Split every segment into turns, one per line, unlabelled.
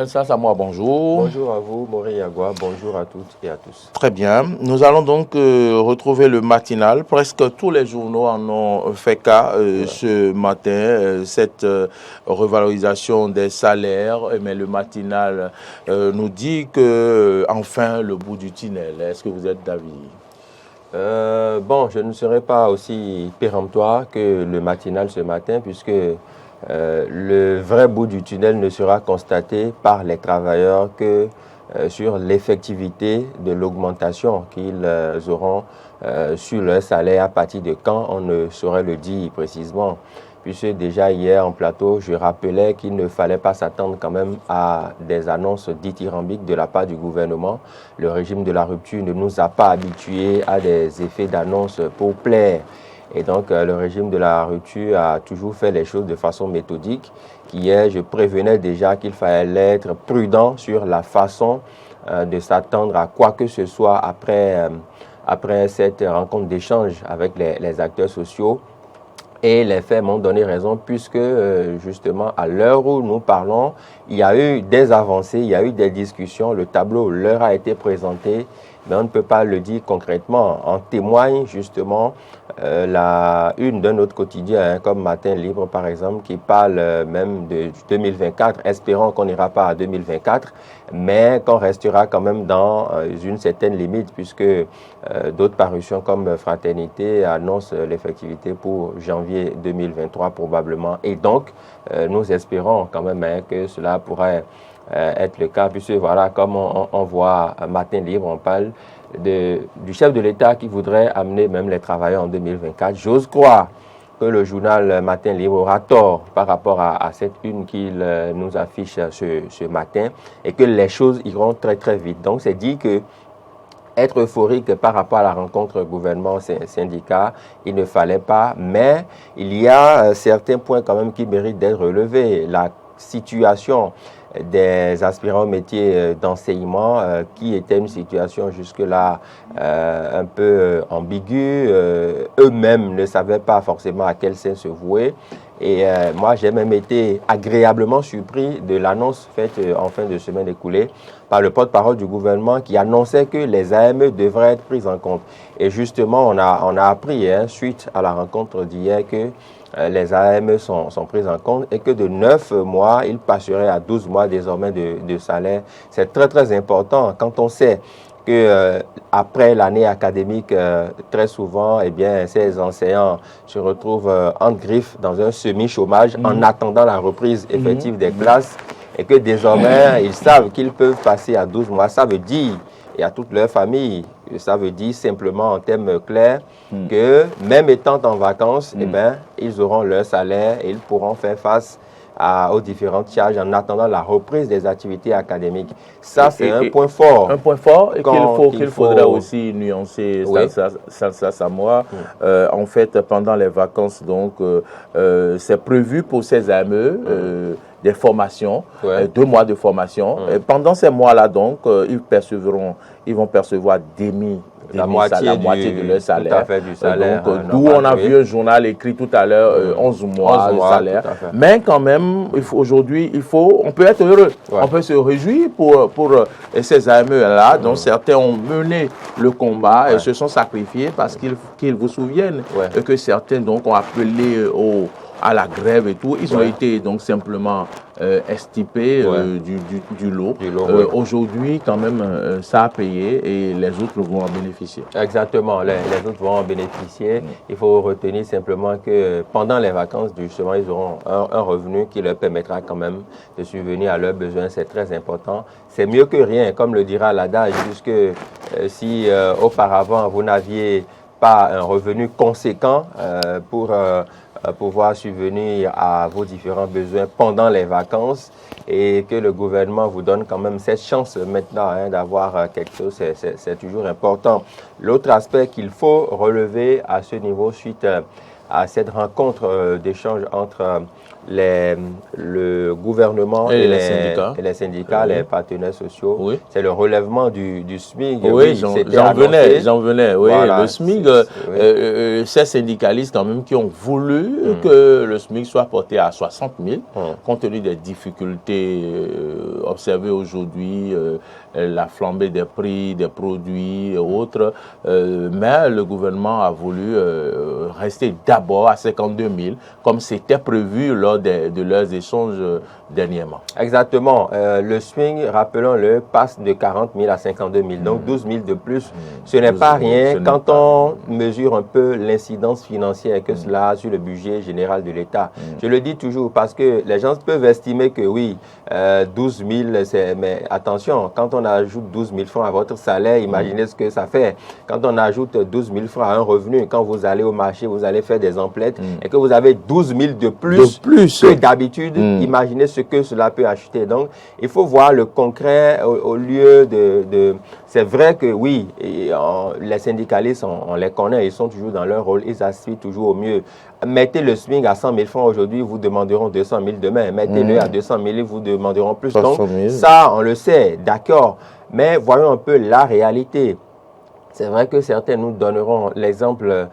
Ça, moi, bonjour.
Bonjour à vous, Maurice Yagua. Bonjour à toutes et à tous.
Très bien. Nous allons donc retrouver le matinal. Presque tous les journaux en ont fait cas ce matin, cette revalorisation des salaires. Mais le matinal nous dit que enfin le bout du tunnel. Est-ce que vous êtes d'avis?
Bon, je ne serai pas aussi péremptoire que le matinal ce matin, puisque le vrai bout du tunnel ne sera constaté par les travailleurs que sur l'effectivité de l'augmentation qu'ils auront sur leur salaire, à partir de quand on ne saurait le dire précisément. Puisque déjà hier en plateau, je rappelais qu'il ne fallait pas s'attendre quand même à des annonces dithyrambiques de la part du gouvernement. Le régime de la rupture ne nous a pas habitués à des effets d'annonce pour plaire. Et donc, le régime de la rupture a toujours fait les choses de façon méthodique. Hier, je prévenais déjà qu'il fallait être prudent sur la façon de s'attendre à quoi que ce soit après cette rencontre d'échange avec les acteurs sociaux. Et les faits m'ont donné raison puisque, justement, à l'heure où nous parlons, il y a eu des avancées, il y a eu des discussions, le tableau leur a été présenté, mais on ne peut pas le dire concrètement. En témoigne justement la une d'un autre quotidien, comme Matin Libre par exemple, qui parle même de 2024. Espérons qu'on n'ira pas à 2024, mais qu'on restera quand même dans une certaine limite, puisque d'autres parutions comme Fraternité annoncent l'effectivité pour janvier 2023 probablement. Et donc, nous espérons quand même que cela pourrait être le cas, puisque voilà, comme on voit Matin Libre, on parle du chef de l'État qui voudrait amener même les travailleurs en 2024. J'ose croire que le journal Matin Libre aura tort par rapport à cette une qu'il nous affiche ce matin, et que les choses iront très très vite. Donc c'est dit que être euphorique par rapport à la rencontre gouvernement-syndicat, il ne fallait pas, mais il y a certains points quand même qui méritent d'être relevés. La situation des aspirants au métier d'enseignement, qui était une situation jusque-là un peu ambiguë. Eux-mêmes ne savaient pas forcément à quel sein se vouer. Et moi, j'ai même été agréablement surpris de l'annonce faite en fin de semaine écoulée par le porte-parole du gouvernement qui annonçait que les AME devraient être prises en compte. Et justement, on a appris, suite à la rencontre d'hier, que les AME sont prises en compte et que de 9 mois, ils passeraient à 12 mois désormais de salaire. C'est très très important quand on sait que après l'année académique, très souvent, eh bien, ces enseignants se retrouvent en griffe dans un semi-chômage en attendant la reprise effective des classes, et que désormais, ils savent qu'ils peuvent passer à 12 mois. Ça veut dire, et à toute leur famille, ça veut dire simplement en termes clairs que même étant en vacances, eh bien, ils auront leur salaire et ils pourront faire face aux différentes charges en attendant la reprise des activités académiques. Ça, c'est un point fort.
Un point fort et qu'il faudra aussi nuancer, ça moi. En fait, pendant les vacances, donc, c'est prévu pour ces AME des formations, 2 mois de formation. Et pendant ces mois-là, donc, ils vont percevoir la moitié de leur salaire.
Tout à fait du salaire.
Donc, d'où on a vu un journal écrit tout à l'heure, 11 mois de salaire. Mais quand même, aujourd'hui, on peut être heureux. On peut se réjouir pour ces AME-là, dont certains ont mené le combat et se sont sacrifiés parce qu'ils vous souviennent que certains donc, ont appelé à la grève et tout. Ils ont été donc simplement extirpés du lot. Aujourd'hui, quand même, ça a payé et les autres vont en bénéficier.
Exactement, les autres vont en bénéficier. Il faut retenir simplement que pendant les vacances, justement, ils auront un revenu qui leur permettra quand même de subvenir à leurs besoins. C'est très important. C'est mieux que rien, comme le dira l'adage, puisque si auparavant, vous n'aviez pas un revenu conséquent pour pouvoir subvenir à vos différents besoins pendant les vacances, et que le gouvernement vous donne quand même cette chance maintenant d'avoir quelque chose, c'est toujours important. L'autre aspect qu'il faut relever à ce niveau suite à cette rencontre d'échange entre le gouvernement et les syndicats,
oui.
les partenaires sociaux,
oui.
c'est le relèvement du SMIC.
Oui, j'en venais. Oui, voilà, le SMIC, ces syndicalistes quand même qui ont voulu que le SMIC soit porté à 60 000, compte tenu des difficultés observées aujourd'hui, la flambée des prix, des produits et autres, mais le gouvernement a voulu rester d'abord à 52 000, comme c'était prévu lors de leurs échanges dernièrement.
Exactement. Le SMIC, rappelons-le, passe de 40 000 à 52 000, donc 12 000 de plus. Ce n'est pas rien quand on mesure un peu l'incidence financière que cela a sur le budget général de l'État. Je le dis toujours parce que les gens peuvent estimer que oui, 12 000, mais attention, quand on ajoute 12 000 francs à votre salaire, imaginez ce que ça fait. Quand on ajoute 12 000 francs à un revenu, quand vous allez au marché, vous allez faire des emplettes et que vous avez 12 000 de plus que d'habitude, imaginez ce que cela peut acheter. Donc, il faut voir le concret au lieu de... C'est vrai que oui, les syndicalistes, on les connaît, ils sont toujours dans leur rôle, ils aspirent toujours au mieux. Mettez le SMIC à 100 000 francs aujourd'hui, vous demanderont 200 000 demain. Mettez-le à 200 000, vous demanderont plus. Donc, ça, on le sait, d'accord. Mais voyons un peu la réalité. C'est vrai que certains nous donneront l'exemple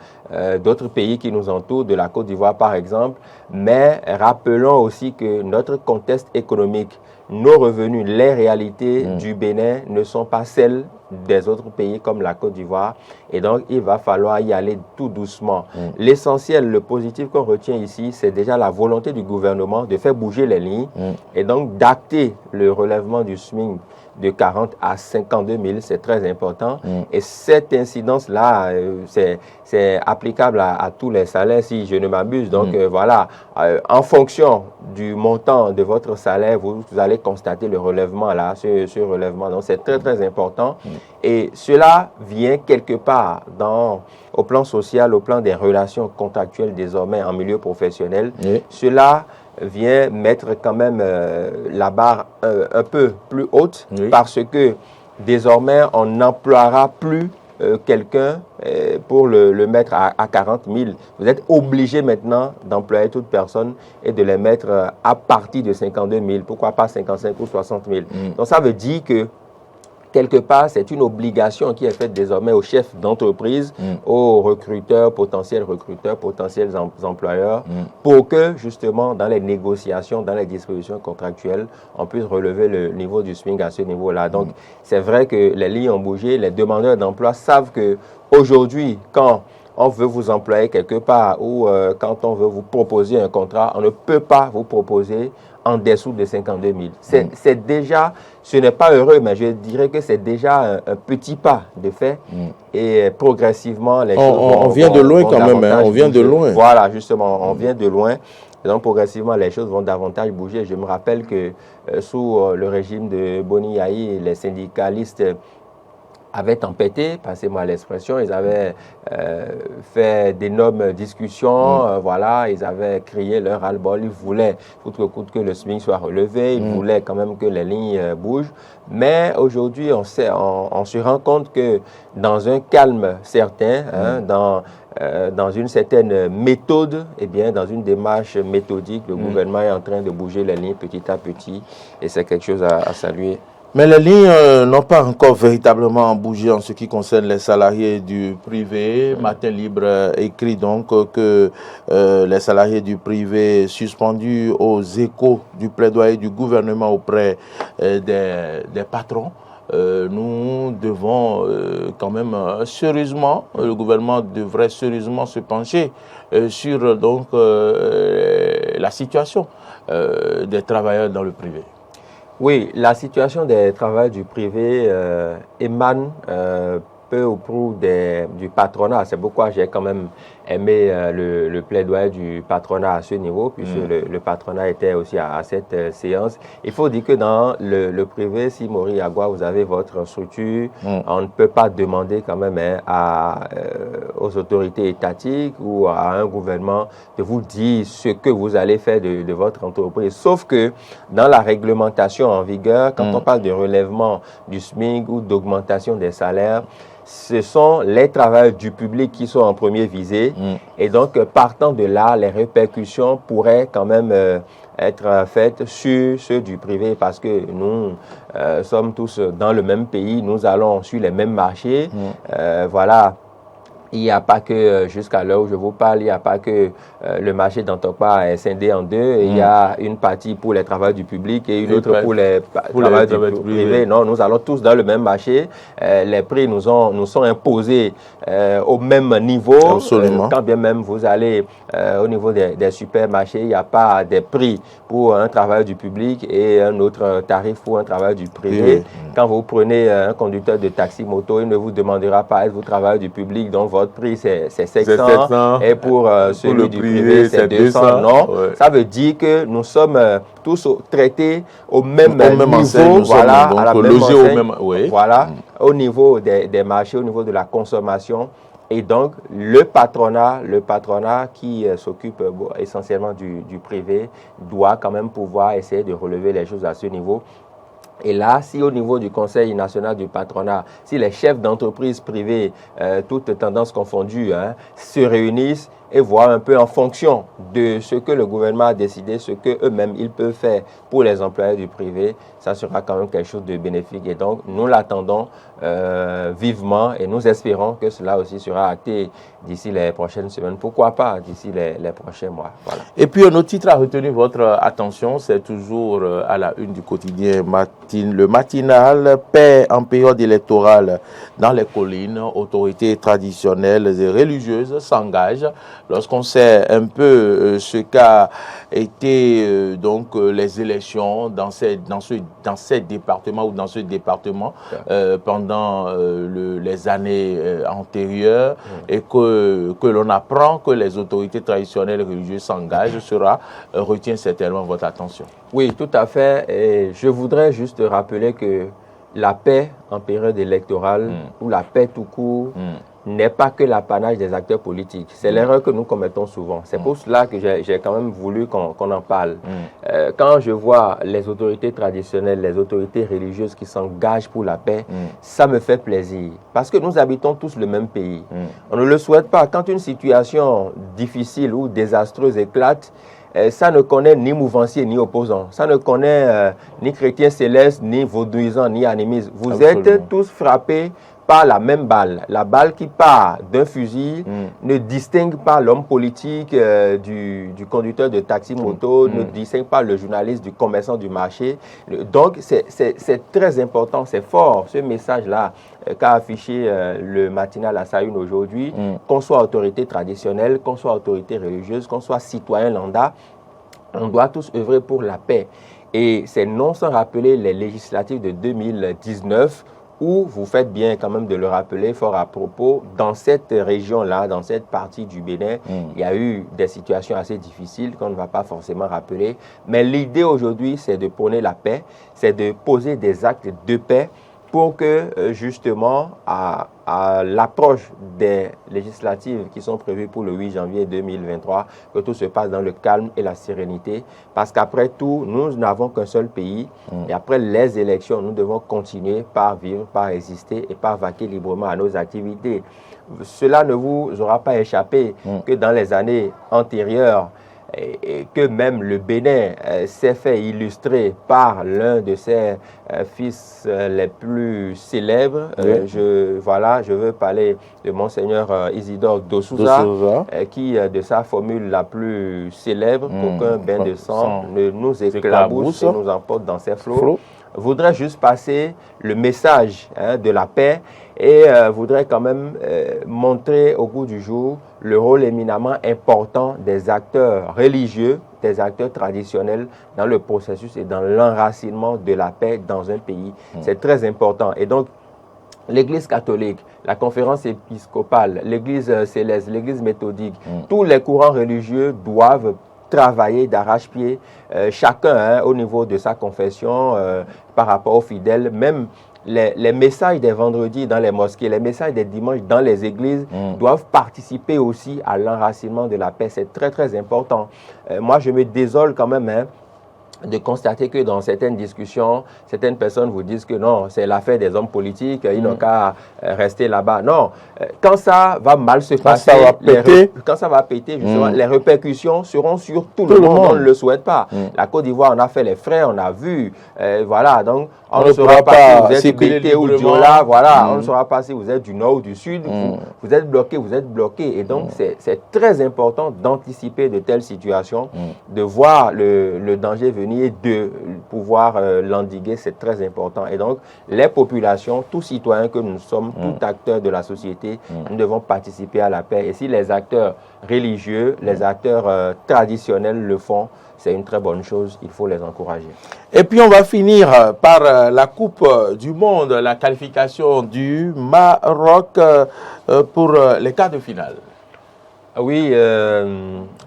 d'autres pays qui nous entourent, de la Côte d'Ivoire par exemple, mais rappelons aussi que notre contexte économique, nos revenus, les réalités du Bénin ne sont pas celles des autres pays comme la Côte d'Ivoire et donc il va falloir y aller tout doucement. L'essentiel, le positif qu'on retient ici, c'est déjà la volonté du gouvernement de faire bouger les lignes et donc d'acter le relèvement du SMIC de 40 à 52 000, c'est très important. Et cette incidence-là, c'est applicable à tous les salaires, si je ne m'abuse. Donc voilà, en fonction du montant de votre salaire, vous allez constater le relèvement là, ce relèvement. Donc c'est très très important. Et cela vient quelque part au plan social, au plan des relations contractuelles désormais en milieu professionnel. Cela vient mettre quand même la barre un peu plus haute parce que désormais on n'emploiera plus quelqu'un pour le mettre à 40 000. Vous êtes obligé maintenant d'employer toute personne et de les mettre à partir de 52 000. Pourquoi pas 55 ou 60 000? Donc ça veut dire que quelque part, c'est une obligation qui est faite désormais aux chefs d'entreprise, aux potentiels employeurs, pour que justement dans les négociations, dans les dispositions contractuelles, on puisse relever le niveau du SMIC à ce niveau-là. Donc, c'est vrai que les lignes ont bougé, les demandeurs d'emploi savent qu'aujourd'hui, quand on veut vous employer quelque part ou quand on veut vous proposer un contrat, on ne peut pas vous proposer en dessous de 52 000. C'est déjà, ce n'est pas heureux, mais je dirais que c'est déjà un petit pas de fait. Et progressivement, les choses
on vient de loin quand même, hein, on vient de loin.
Voilà, justement, on vient de loin. Et donc, progressivement, les choses vont davantage bouger. Je me rappelle que sous le régime de Boni Yayi, les syndicalistes avaient tempêté, passez-moi l'expression, ils avaient fait d'énormes discussions, voilà, ils avaient crié leur ras-le-bol, ils voulaient, coûte que coûte, que le SMIC soit relevé, ils voulaient quand même que les lignes bougent. Mais aujourd'hui, on se rend compte que dans un calme certain, dans une certaine méthode, eh bien, dans une démarche méthodique, le gouvernement est en train de bouger les lignes petit à petit et c'est quelque chose à saluer.
Mais les lignes n'ont pas encore véritablement bougé en ce qui concerne les salariés du privé. Matin Libre écrit donc que les salariés du privé suspendus aux échos du plaidoyer du gouvernement auprès des patrons. Nous devons quand même sérieusement, le gouvernement devrait sérieusement se pencher sur donc la situation des travailleurs dans le privé.
Oui, la situation des travailleurs du privé émane peu ou prou du patronat. C'est pourquoi j'ai quand même aimé le plaidoyer du patronat à ce niveau, puisque le patronat était aussi à cette séance. Il faut dire que dans le privé, si Mori Agua, vous avez votre structure, on ne peut pas demander quand même aux autorités étatiques ou à un gouvernement de vous dire ce que vous allez faire de votre entreprise. Sauf que dans la réglementation en vigueur, quand on parle de relèvement du SMIC ou d'augmentation des salaires, ce sont les travailleurs du public qui sont en premier visés. Et donc, partant de là, les répercussions pourraient quand même être faites sur ceux du privé parce que nous sommes tous dans le même pays, nous allons sur les mêmes marchés. Voilà. Il n'y a pas que, jusqu'à l'heure où je vous parle, il n'y a pas que le marché d'Antokpa est scindé en deux. Il y a une partie pour les travailleurs du public et une autre pour les travailleurs du privé. Non, nous allons tous dans le même marché. Les prix nous sont imposés au même niveau.
Absolument.
Quand bien même vous allez au niveau des supermarchés, il n'y a pas des prix pour un travailleur du public et un autre tarif pour un travailleur du privé. Quand vous prenez un conducteur de taxi-moto, il ne vous demandera pas êtes-vous travailleur du public, donc votre prix c'est 700 et pour celui du privé c'est 200. Non, ça veut dire que nous sommes tous traités au même niveau, voilà, à la même enseigne, voilà, au niveau des marchés, au niveau de la consommation. Et donc, le patronat qui s'occupe essentiellement du privé doit quand même pouvoir essayer de relever les choses à ce niveau. Et là, si au niveau du Conseil national du patronat, si les chefs d'entreprise privées, toutes tendances confondues, se réunissent et voient un peu en fonction de ce que le gouvernement a décidé, ce qu'eux-mêmes ils peuvent faire pour les employés du privé, ça sera quand même quelque chose de bénéfique. Et donc, nous l'attendons vivement et nous espérons que cela aussi sera acté d'ici les prochaines semaines. Pourquoi pas d'ici les prochains mois. Voilà.
Et puis, un autre titre a retenu votre attention, c'est toujours à la une du quotidien le matinal, paix en période électorale dans les collines, autorités traditionnelles et religieuses s'engagent. Lorsqu'on sait un peu ce qu'a été donc les élections dans ces départements ou dans ce département pendant les années antérieures et que l'on apprend que les autorités traditionnelles et religieuses s'engagent, retient certainement votre attention.
Oui, tout à fait. Et je voudrais juste rappeler que la paix en période électorale ou la paix tout court n'est pas que l'apanage des acteurs politiques. C'est l'erreur que nous commettons souvent. C'est pour cela que j'ai quand même voulu qu'on en parle. Quand je vois les autorités traditionnelles, les autorités religieuses qui s'engagent pour la paix, ça me fait plaisir. Parce que nous habitons tous le même pays. On ne le souhaite pas. Quand une situation difficile ou désastreuse éclate, ça ne connaît ni mouvancier ni opposant. Ça ne connaît ni chrétien céleste, ni vaudouisant, ni animiste. Vous êtes tous frappés par la même balle. La balle qui part d'un fusil ne distingue pas l'homme politique du conducteur de taxi-moto, ne distingue pas le journaliste du commerçant du marché. Donc, c'est très important, c'est fort ce message-là qu'a affiché le matinal à sa une aujourd'hui, qu'on soit autorité traditionnelle, qu'on soit autorité religieuse, qu'on soit citoyen lambda, on doit tous œuvrer pour la paix. Et c'est non sans rappeler les législatives de 2019 où vous faites bien quand même de le rappeler fort à propos, dans cette région-là, dans cette partie du Bénin, il y a eu des situations assez difficiles qu'on ne va pas forcément rappeler. Mais l'idée aujourd'hui, c'est de prôner la paix, c'est de poser des actes de paix pour que justement, à l'approche des législatives qui sont prévues pour le 8 janvier 2023, que tout se passe dans le calme et la sérénité. Parce qu'après tout, nous n'avons qu'un seul pays. Et après les élections, nous devons continuer par vivre, par exister et par vaquer librement à nos activités. Cela ne vous aura pas échappé que dans les années antérieures, et que même le Bénin s'est fait illustrer par l'un de ses fils les plus célèbres. Je veux parler de Monseigneur Isidore Dosouza, qui, de sa formule la plus célèbre, qu'aucun bain de sang ne nous éclabousse et nous emporte dans ses flots, voudrait juste passer le message de la paix et voudrait quand même montrer au goût du jour le rôle éminemment important des acteurs religieux, des acteurs traditionnels dans le processus et dans l'enracinement de la paix dans un pays. C'est très important. Et donc, l'Église catholique, la conférence épiscopale, l'Église céleste, l'Église méthodique, tous les courants religieux doivent travailler d'arrache-pied, chacun au niveau de sa confession par rapport aux fidèles, même les messages des vendredis dans les mosquées, les messages des dimanches dans les églises doivent participer aussi à l'enracinement de la paix. C'est très, très important. Moi, je me désole quand même de constater que dans certaines discussions, certaines personnes vous disent que non, c'est l'affaire des hommes politiques, ils n'ont qu'à rester là-bas. Non, quand ça va mal se passer, quand ça va péter, justement, les répercussions seront sur tout le monde. On ne le souhaite pas. La Côte d'Ivoire, on a fait les frais, on a vu, voilà, donc on ne saura pas si vous êtes Bété ou Diola, voilà, on ne saura pas si vous êtes du nord ou du sud, vous êtes bloqué, et donc c'est très important d'anticiper de telles situations, de voir le danger venir et de pouvoir l'endiguer, c'est très important. Et donc, les populations, tous citoyens que nous sommes, tout acteurs de la société, nous devons participer à la paix. Et si les acteurs religieux, les acteurs traditionnels le font, c'est une très bonne chose, il faut les encourager.
Et puis on va finir par la Coupe du Monde, la qualification du Maroc pour les quarts de finale.
Oui,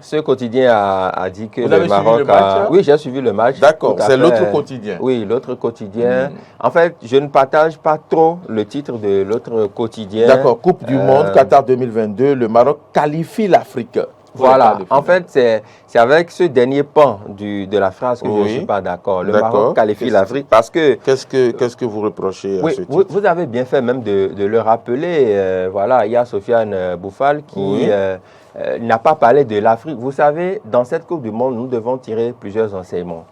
ce quotidien a dit que
le Maroc a...
Oui, j'ai suivi le match.
D'accord, c'est l'autre quotidien.
Oui, l'autre quotidien. En fait, je ne partage pas trop le titre de l'autre quotidien.
D'accord, Coupe du Monde, Qatar 2022, le Maroc qualifie l'Afrique.
Voilà, en fait, c'est avec ce dernier pan de la phrase que je ne suis pas d'accord. Le Maroc qualifie l'Afrique parce que...
Qu'est-ce que vous reprochez à ce titre?
Vous avez bien fait même de le rappeler. Voilà, il y a Sofiane Boufal qui n'a pas parlé de l'Afrique. Vous savez, dans cette Coupe du Monde, nous devons tirer plusieurs enseignements.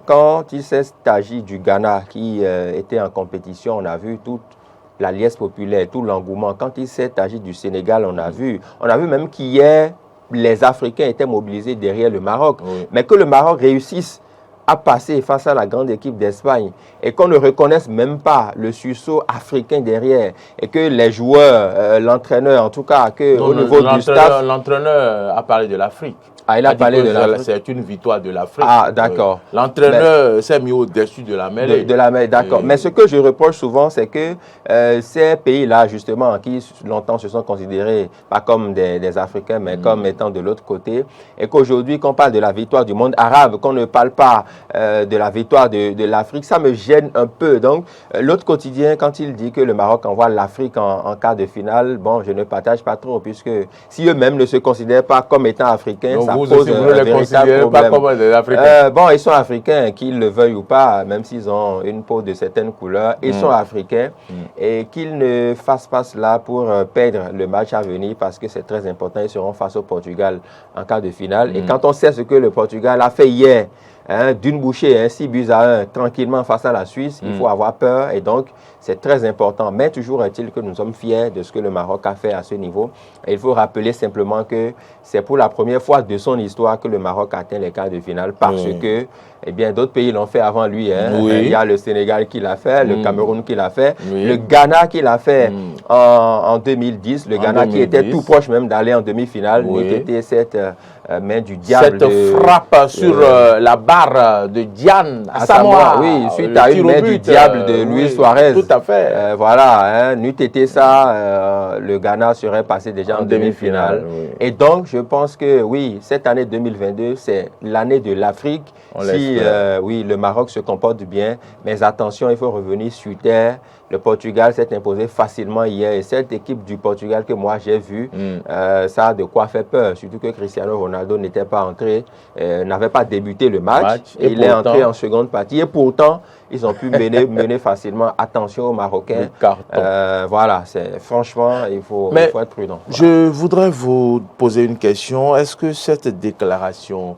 Quand il s'agit du Ghana qui était en compétition, on a vu toute la liesse populaire, tout l'engouement. Quand il s'est agi du Sénégal, on a vu même qu'hier, les Africains étaient mobilisés derrière le Maroc. Mais que le Maroc réussisse à passer face à la grande équipe d'Espagne et qu'on ne reconnaisse même pas le sursaut africain derrière et que les joueurs, l'entraîneur en tout cas, au niveau du staff...
L'entraîneur a parlé de l'Afrique.
Ah, il a parlé de l'Afrique.
C'est une victoire de l'Afrique.
Ah, d'accord.
L'entraîneur s'est mis au-dessus de la mêlée.
De la mêlée, d'accord. Mais ce que je reproche souvent, c'est que ces pays-là, justement, qui longtemps se sont considérés pas comme des Africains, mais comme étant de l'autre côté, et qu'aujourd'hui, qu'on parle de la victoire du monde arabe, qu'on ne parle pas de la victoire de l'Afrique, ça me gêne un peu. Donc, l'autre quotidien, quand il dit que le Maroc envoie l'Afrique en quart de finale, bon, je ne partage pas trop, puisque si eux-mêmes ne se considèrent pas comme étant africains, donc ça pose un véritable problème. Pas comme des Africains. Bon, ils sont africains, qu'ils le veuillent ou pas, même s'ils ont une peau de certaines couleurs, ils sont africains et qu'ils ne fassent pas cela pour perdre le match à venir parce que c'est très important. Ils seront face au Portugal en quart de finale. Et quand on sait ce que le Portugal a fait hier, d'une bouchée, 6-1, tranquillement face à la Suisse, il faut avoir peur et donc c'est très important. Mais toujours est-il que nous sommes fiers de ce que le Maroc a fait à ce niveau. Et il faut rappeler simplement que c'est pour la première fois de son histoire que le Maroc atteint les quarts de finale parce que eh bien, d'autres pays l'ont fait avant lui. Il y a le Sénégal qui l'a fait, le Cameroun qui l'a fait, le Ghana qui l'a fait en 2010, le Ghana qui était tout proche même d'aller en demi-finale, était cette main du diable.
Cette frappe sur la barre de Diane à Samoa.
Oui, suite à une main du diable de Luis Suarez.
Tout à fait.
Voilà, n'eût été ça, le Ghana serait passé déjà en demi-finale. Et donc, je pense que oui, cette année 2022, c'est l'année de l'Afrique. Si oui, le Maroc se comporte bien, mais attention, il faut revenir sur terre. Le Portugal s'est imposé facilement hier et cette équipe du Portugal que moi j'ai vue, ça a de quoi faire peur. Surtout que Cristiano Ronaldo n'était pas entré, n'avait pas débuté le match et il est entré en seconde partie. Et pourtant, ils ont pu mener facilement. Attention aux Marocains. Voilà, franchement, il faut être prudent. Voilà.
Je voudrais vous poser une question. Est-ce que cette déclaration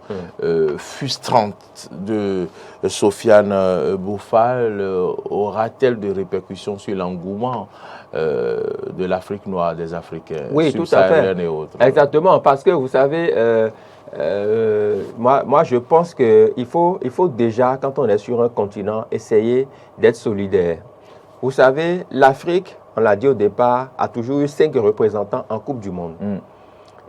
frustrante de Sofiane Boufal aura-t-elle des répercussions sur l'engouement de l'Afrique noire, des Africains?
Oui, tout à fait. Exactement, parce que vous savez... moi, je pense qu'il faut déjà, quand on est sur un continent, essayer d'être solidaire. Vous savez, l'Afrique, on l'a dit au départ, a toujours eu 5 représentants en Coupe du Monde.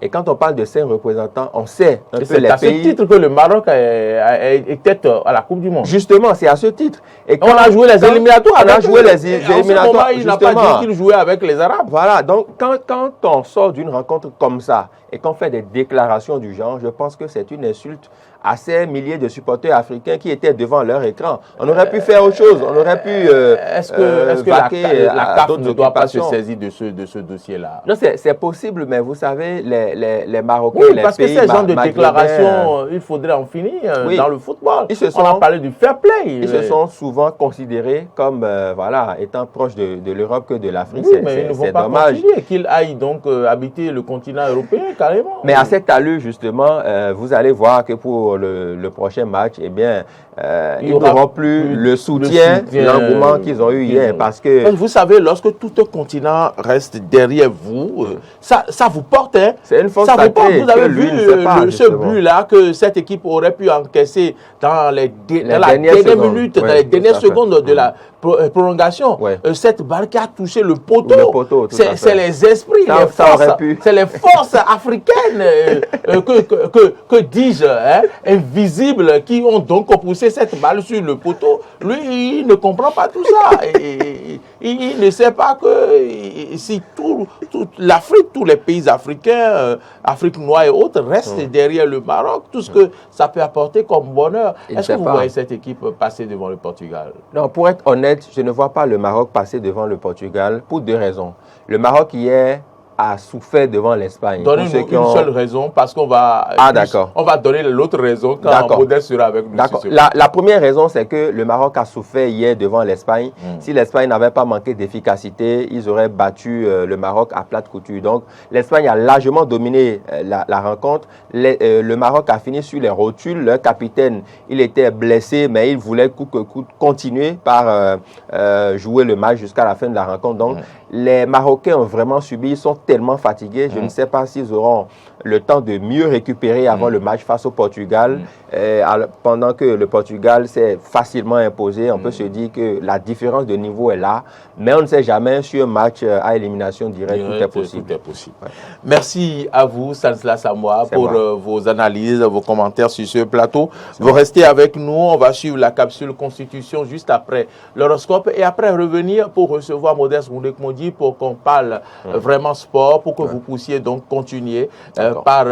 Et quand on parle de 5 représentants, on sait un peu les pays...
C'est à ce titre que le Maroc était à la Coupe du Monde.
Justement, c'est à ce titre.
Et quand on a joué les éliminatoires.
On a joué les éliminatoires.
Il n'a pas dit qu'il jouait avec les Arabes.
Voilà, donc quand on sort d'une rencontre comme ça et qu'on fait des déclarations du genre, je pense que c'est une insulte à ces milliers de supporters africains qui étaient devant leur écran. On aurait pu faire autre chose. On aurait pu
est-ce que la CAF ne doit pas se saisir de ce dossier-là?
Non, c'est possible, mais vous savez, les Marocains,
oui,
les
parce
pays
que ces genres de déclarations, il faudrait en finir dans le football. On a parlé du fair play.
Ils se sont souvent considérés comme voilà, étant proches de l'Europe que de l'Afrique.
Oui, mais ils ne vont pas continuer, qu'ils aillent donc habiter le continent européen carrément.
Mais à cette allure, justement, vous allez voir que pour le prochain match, eh bien, ils n'auront plus le soutien, l'engouement qu'ils ont eu hier. Parce que
vous savez, lorsque tout un continent reste derrière vous, ça vous porte. Hein,
c'est une force
sacrée. Vous avez vu ce but-là que cette équipe aurait pu encaisser dans la dernière minute, dans les dernières secondes de la prolongation. Cette balle qui a touché le poteau, c'est les esprits, c'est les forces africaines, que dis-je, invisibles, qui ont donc poussé cette balle sur le poteau. Lui, il ne comprend pas tout ça. Il ne sait pas que si toute l'Afrique, tous les pays africains, Afrique noire et autres, restent derrière le Maroc, tout ce que ça peut apporter comme bonheur. Est-ce que vous voyez cette équipe passer devant le Portugal?
Non, pour être honnête, je ne vois pas le Maroc passer devant le Portugal pour deux raisons. Le Maroc hier a souffert devant l'Espagne.
Donnez-nous une seule raison, parce qu'on va, on va donner l'autre raison quand Modeste sera avec nous.
D'accord. La première raison, c'est que le Maroc a souffert hier devant l'Espagne. Si l'Espagne n'avait pas manqué d'efficacité, ils auraient battu le Maroc à plate couture. Donc, l'Espagne a largement dominé la rencontre. Le Maroc a fini sur les rotules. Leur capitaine, il était blessé, mais il voulait coûte que coûte continuer par jouer le match jusqu'à la fin de la rencontre. Donc, les Marocains ont vraiment subi, ils sont tellement fatigués. Je ne sais pas s'ils auront le temps de mieux récupérer avant le match face au Portugal. Pendant que le Portugal s'est facilement imposé, on peut se dire que la différence de niveau est là. Mais on ne sait jamais, sur un match à élimination directe, tout est possible.
Tout est possible. Merci à vous, Stanislas Samoa, pour vos analyses, vos commentaires sur ce plateau. Vous restez avec nous. On va suivre la capsule Constitution juste après l'horoscope et après revenir pour recevoir Modeste Moundek-Mondi pour qu'on parle vraiment sport, pour que vous puissiez donc continuer par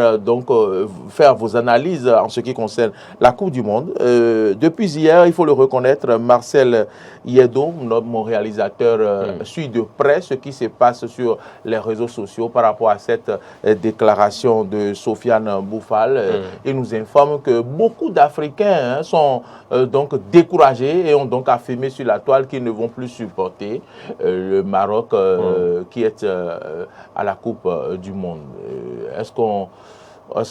faire vos analyses en ce qui concerne la Coupe du Monde. Depuis hier, il faut le reconnaître, Marcel Yeddo, mon réalisateur, suit de près ce qui se passe sur les réseaux sociaux par rapport à cette déclaration de Sofiane Boufal. Il nous informe que beaucoup d'Africains sont donc découragés et ont donc affirmé sur la toile qu'ils ne vont plus supporter le Maroc qui est à la Coupe du Monde. Est-ce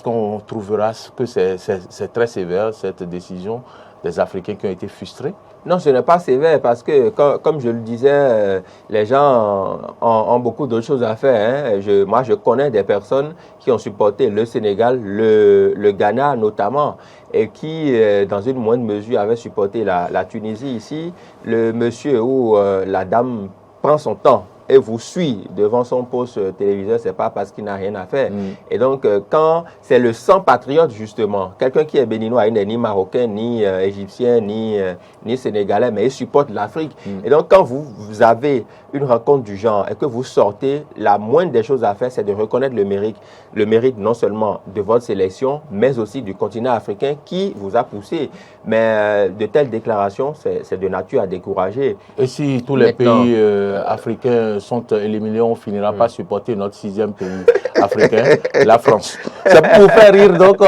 qu'on trouvera que c'est très sévère, cette décision des Africains qui ont été frustrés?
Non, ce n'est pas sévère parce que, comme je le disais, les gens ont beaucoup d'autres choses à faire. Moi, je connais des personnes qui ont supporté le Sénégal, le Ghana notamment, et qui, dans une moindre mesure, avaient supporté la Tunisie. Ici, le monsieur ou la dame prend son temps et vous suit devant son poste téléviseur, c'est pas parce qu'il n'a rien à faire. Et donc, quand c'est le sang patriote, justement, quelqu'un qui est béninois, il n'est ni marocain, ni égyptien, ni sénégalais, mais il supporte l'Afrique. Et donc, quand vous avez une rencontre du genre et que vous sortez, la moindre des choses à faire, c'est de reconnaître le mérite non seulement de votre sélection, mais aussi du continent africain qui vous a poussé. Mais de telles déclarations, c'est de nature à décourager.
Et si tous les pays africains sont éliminés, on finira par supporter notre 6e pays africain, la France. C'est pour vous faire rire, donc.